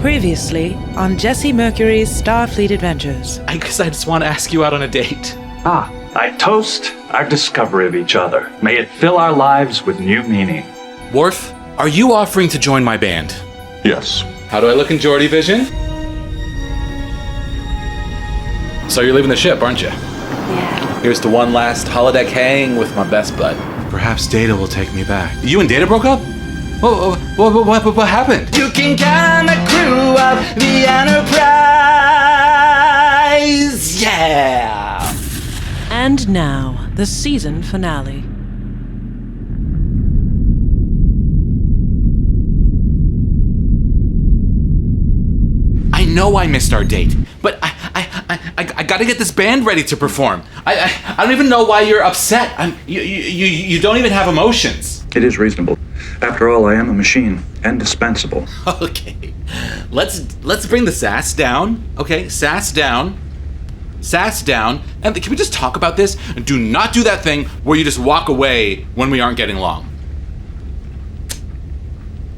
Previously on Jesse Mercury's Starfleet Adventures. I guess I just want to ask you out on a date. I toast our discovery of each other. May it fill our lives with new meaning. Worf, are you offering to join my band? Yes. How do I look in Geordie Vision? So you're leaving the ship, aren't you? Yeah. Here's to one last holodeck hang with my best bud. Perhaps Data will take me back. You and Data broke up? What happened? You can count on the crew of the Enterprise! Yeah! And now, the season finale. I know I missed our date, but I gotta get this band ready to perform. I don't even know why you're upset. You don't even have emotions. It is reasonable. After all, I am a machine, indispensable. Okay, let's bring the sass down. Okay, sass down. And can we just talk about this? And do not do that thing where you just walk away when we aren't getting along.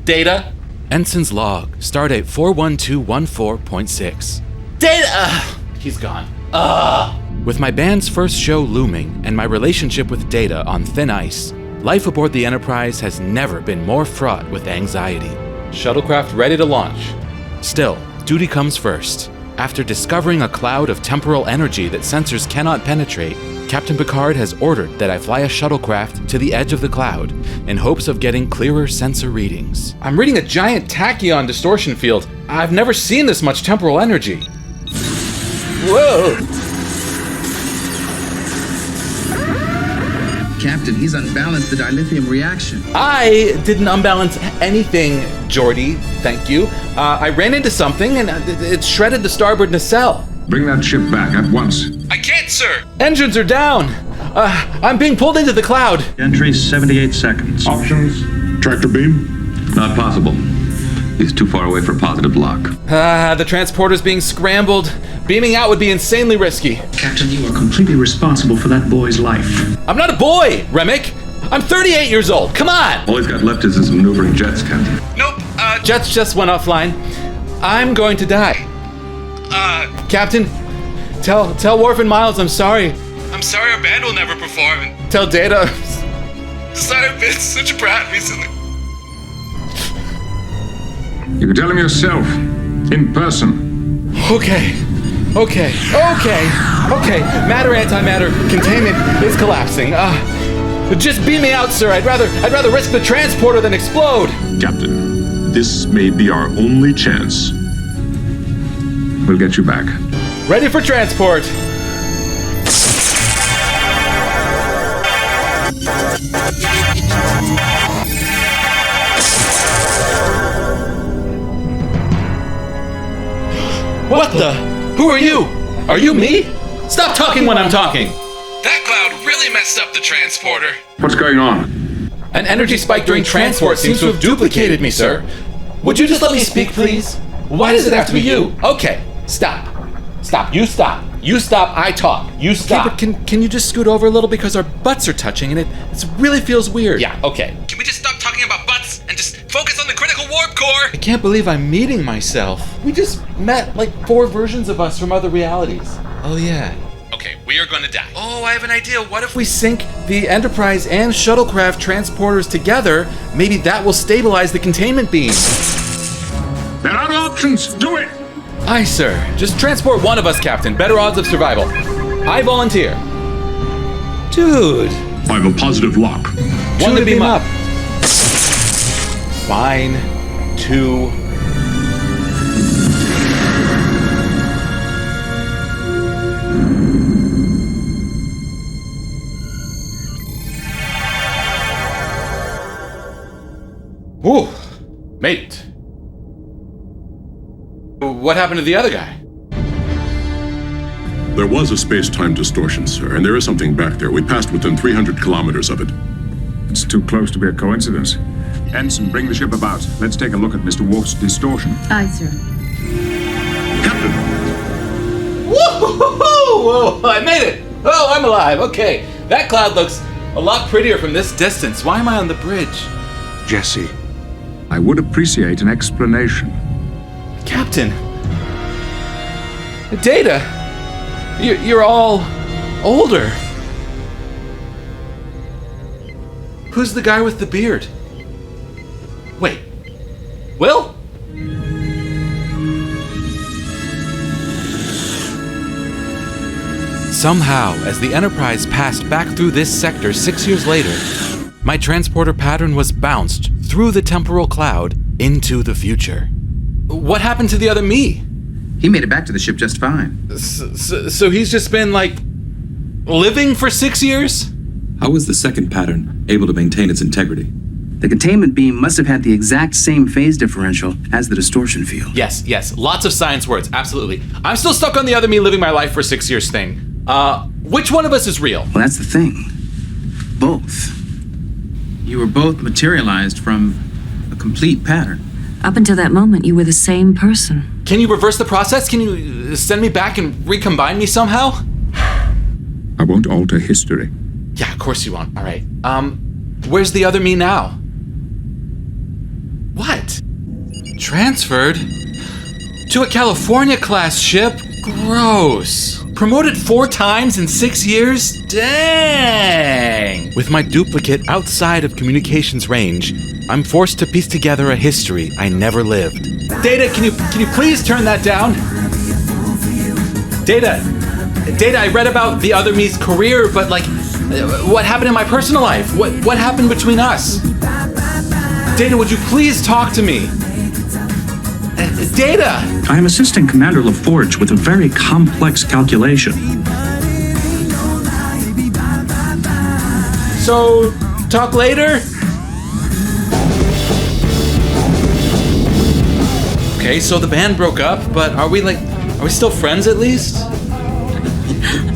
Data. Ensign's log, stardate 41214.6. Data! He's gone. With my band's first show looming and my relationship with Data on thin ice, life aboard the Enterprise has never been more fraught with anxiety. Shuttlecraft ready to launch. Still, duty comes first. After discovering a cloud of temporal energy that sensors cannot penetrate, Captain Picard has ordered that I fly a shuttlecraft to the edge of the cloud in hopes of getting clearer sensor readings. I'm reading a giant tachyon distortion field. I've never seen this much temporal energy. Whoa! Captain, he's unbalanced the dilithium reaction. I didn't unbalance anything, Geordie, thank you. I ran into something and it shredded the starboard nacelle. Bring that ship back at once. I can't, sir! Engines are down! I'm being pulled into the cloud. Entry 78 seconds. Options? Tractor beam? Not possible. He's too far away for positive lock. The transporter's being scrambled. Beaming out would be insanely risky. Captain, you are completely responsible for that boy's life. I'm not a boy, Remick! I'm 38 years old, come on! All he's got left is his maneuvering jets, Captain. Nope, jets just went offline. I'm going to die. Captain, tell Worf and Miles I'm sorry. I'm sorry our band will never perform. And tell Data, sorry I've been such a brat recently. You can tell him yourself. In person. Okay. Matter antimatter containment is collapsing. Just beam me out, sir. I'd rather risk the transporter than explode. Captain, this may be our only chance. We'll get you back. Ready for transport. What the? Who are you? Are you me? Stop talking when I'm talking! That cloud really messed up the transporter. What's going on? An energy spike during transport seems to have duplicated me, sir. Would you just let me speak, please? Why does it have to be you? Okay, stop. You stop. You stop, I talk. You stop. Okay, but can you just scoot over a little because our butts are touching and it really feels weird. Yeah, okay. Can we just stop talking about butts and just focus on the critical warp core? I can't believe I'm meeting myself. We just met like 4 versions of us from other realities. Oh yeah. Okay, we are gonna die. Oh, I have an idea. What if we sync the Enterprise and shuttlecraft transporters together? Maybe that will stabilize the containment beam. There are options. Do it! Aye, sir. Just transport one of us, Captain. Better odds of survival. I volunteer. Dude. I have a positive lock. One to beam up. Fine. 2. Ooh. Made it. What happened to the other guy? There was a space-time distortion, sir, and there is something back there. We passed within 300 kilometers of it. It's too close to be a coincidence. Ensign, bring the ship about. Let's take a look at Mr. Worf's distortion. Aye, sir. Captain! Whoa! I made it! Oh, I'm alive. Okay. That cloud looks a lot prettier from this distance. Why am I on the bridge? Jesse, I would appreciate an explanation. Captain! Captain. Data. You're all older. Who's the guy with the beard? Wait. Will? Somehow, as the Enterprise passed back through this sector 6 years later, my transporter pattern was bounced through the temporal cloud into the future. What happened to the other me? He made it back to the ship just fine. So he's just been, living for 6 years? How was the second pattern able to maintain its integrity? The containment beam must have had the exact same phase differential as the distortion field. Yes. Lots of science words, absolutely. I'm still stuck on the other me living my life for 6 years thing. Which one of us is real? Well, that's the thing. Both. You were both materialized from a complete pattern. Up until that moment, you were the same person. Can you reverse the process? Can you send me back and recombine me somehow? I won't alter history. Yeah, of course you won't. All right. Where's the other me now? What? Transferred? To a California-class ship? Gross. Promoted 4 times in 6 years? Dang! With my duplicate outside of communications range, I'm forced to piece together a history I never lived. Data, can you please turn that down? Data, I read about the other me's career, but what happened in my personal life? What happened between us? Data, would you please talk to me? Data! I am assisting Commander LaForge with a very complex calculation. So, talk later? Okay, so the band broke up, but are we still friends at least?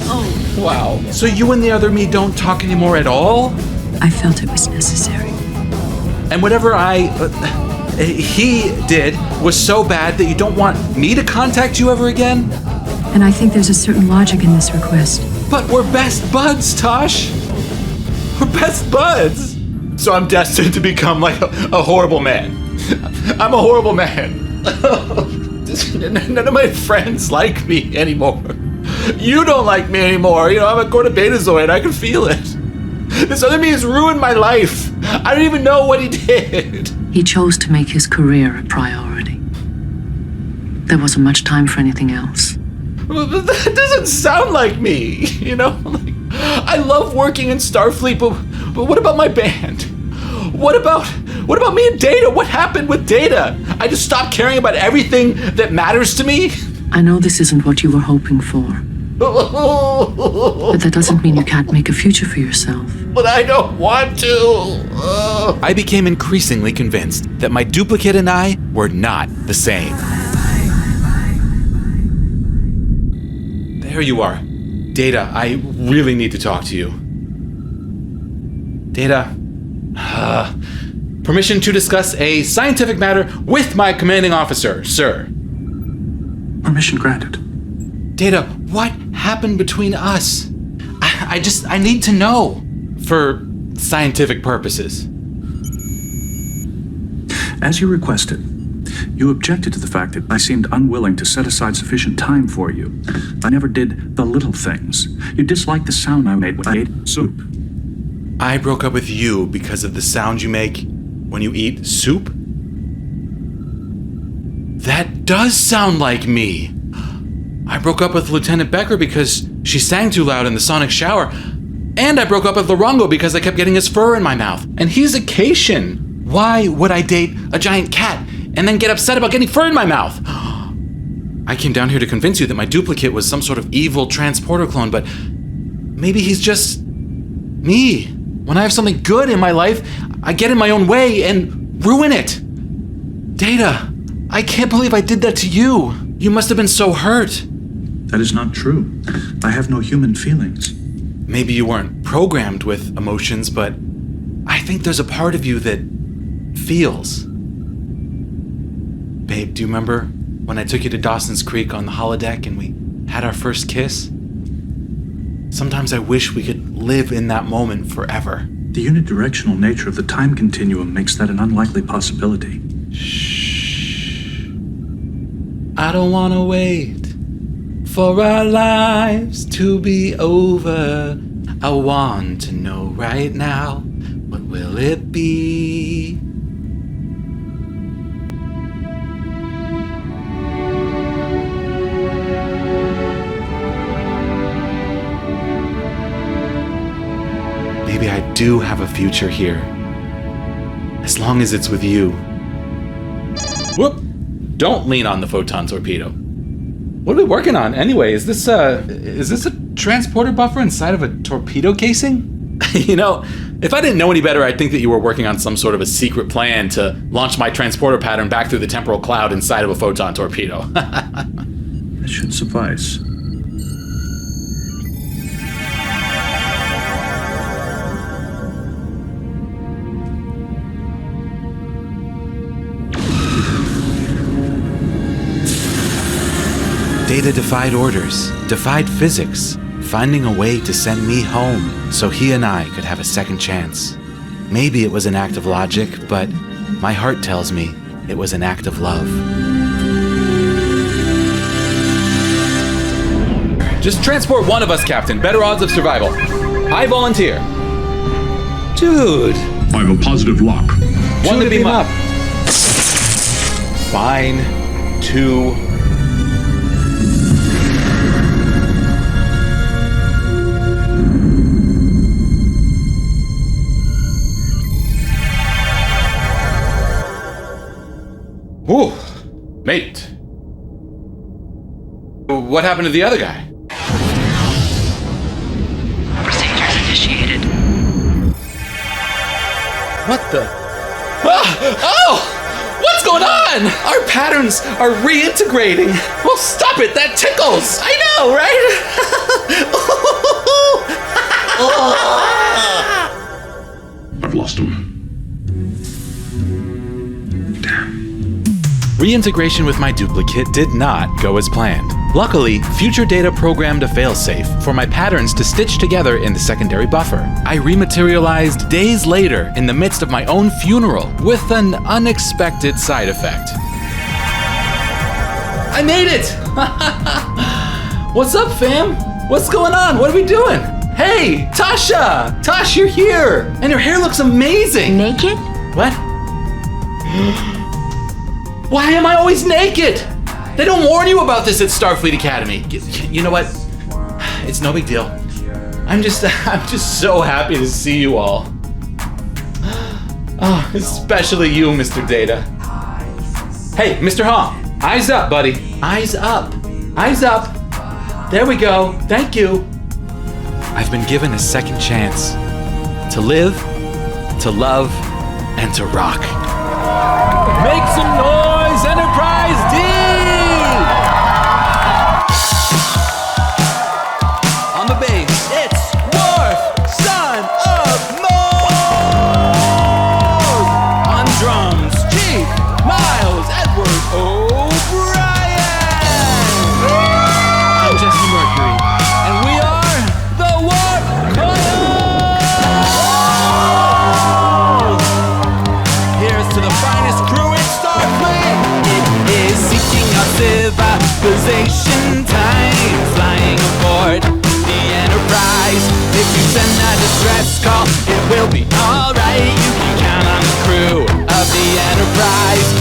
Oh. Wow. So you and the other me don't talk anymore at all? I felt it was necessary. And whatever he did was so bad that you don't want me to contact you ever again? And I think there's a certain logic in this request. But we're best buds, Tosh. We're best buds. So I'm destined to become a horrible man. I'm a horrible man. None of my friends like me anymore. You don't like me anymore. I'm a Corda-Betazoid. I can feel it. This other me has ruined my life. I don't even know what he did. He chose to make his career a priority. There wasn't much time for anything else. That doesn't sound like me, I love working in Starfleet, but what about my band? What about me and Data? What happened with Data? I just stopped caring about everything that matters to me? I know this isn't what you were hoping for. But that doesn't mean you can't make a future for yourself. But I don't want to. I became increasingly convinced that my duplicate and I were not the same. There you are. Data, I really need to talk to you. Data. Permission to discuss a scientific matter with my commanding officer, sir. Permission granted. Data, what happened between us? I need to know. For scientific purposes. As you requested, you objected to the fact that I seemed unwilling to set aside sufficient time for you. I never did the little things. You disliked the sound I made when I ate soup. I broke up with you because of the sound you make when you eat soup? That does sound like me. I broke up with Lieutenant Becker because she sang too loud in the sonic shower. And I broke up with Larongo because I kept getting his fur in my mouth. And he's a Cation. Why would I date a giant cat and then get upset about getting fur in my mouth? I came down here to convince you that my duplicate was some sort of evil transporter clone, but maybe he's just me. When I have something good in my life, I get in my own way and ruin it. Data, I can't believe I did that to you. You must have been so hurt. That is not true. I have no human feelings. Maybe you weren't programmed with emotions, but I think there's a part of you that feels. Babe, do you remember when I took you to Dawson's Creek on the holodeck and we had our first kiss? Sometimes I wish we could live in that moment forever. The unidirectional nature of the time continuum makes that an unlikely possibility. Shh. I don't wanna wait for our lives to be over. I want to know right now, what will it be? Maybe I do have a future here, as long as it's with you. Whoop! Don't lean on the photon torpedo. What are we working on anyway? Is this a transporter buffer inside of a torpedo casing? You know, if I didn't know any better, I'd think that you were working on some sort of a secret plan to launch my transporter pattern back through the temporal cloud inside of a photon torpedo. That should suffice. Data defied orders, defied physics, finding a way to send me home so he and I could have a second chance. Maybe it was an act of logic, but my heart tells me it was an act of love. Just transport one of us, Captain. Better odds of survival. I volunteer. Dude. I have a positive lock. One to beam up. Fine. 2. Ooh, mate. What happened to the other guy? Procedures initiated. What the? Oh! What's going on? Our patterns are reintegrating. Well, stop it. That tickles. I know, right? I've lost him. Reintegration with my duplicate did not go as planned. Luckily, future data programmed a failsafe for my patterns to stitch together in the secondary buffer. I rematerialized days later in the midst of my own funeral with an unexpected side effect. I made it! What's up, fam? What's going on? What are we doing? Hey, Tasha! Tosh, you're here! And your hair looks amazing! Naked? What? Why am I always naked? They don't warn you about this at Starfleet Academy. You know what? It's no big deal. I'm just so happy to see you all. Oh, especially you, Mr. Data. Hey, Mr. Hong, eyes up, buddy. Eyes up. Eyes up. There we go. Thank you. I've been given a second chance to live, to love, and to rock. Make some noise, Enterprise D! On the bass, it's Worf, son of Mode! On drums, Chief Miles Edward O'Brien! I'm Jesse Mercury, and we are the Warp Coils! Here's to the finest crew in Starfleet! It is seeking our civilization time, flying aboard the Enterprise. If you send a distress call, it will be alright. You can count on the crew of the Enterprise.